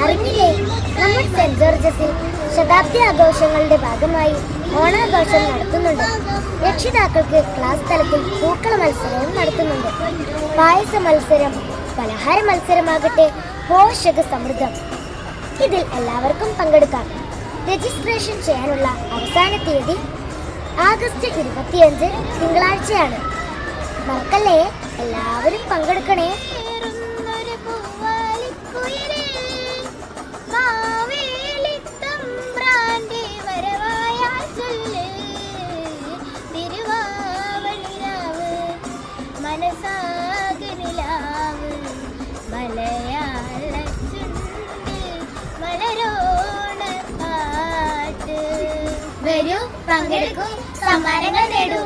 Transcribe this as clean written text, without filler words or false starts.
അറിഞ്ഞില്ലേ, നമ്മൾ സെന്റ് ജോർജസിൽ ശതാബ്ദി ആഘോഷങ്ങളുടെ ഭാഗമായി ഓണാഘോഷം നടത്തുന്നുണ്ട്. രക്ഷിതാക്കൾക്ക് ക്ലാസ് തലത്തിൽ പൂക്കള മത്സരവും നടത്തുന്നുണ്ട്. പായസ മത്സരം, പലഹാര മത്സരമാകട്ടെ പോഷക സമൃദ്ധം. ഇതിൽ എല്ലാവർക്കും പങ്കെടുക്കാം. രജിസ്ട്രേഷൻ ചെയ്യാനുള്ള അവസാന തീയതി ആഗസ്റ്റ് 25 തിങ്കളാഴ്ചയാണ്. മറക്കല്ലേ, എല്ലാവരും പങ്കെടുക്കണേ. വരൂ, പങ്കെടുക്കൂ, സമ്മാനങ്ങൾ നേടൂ.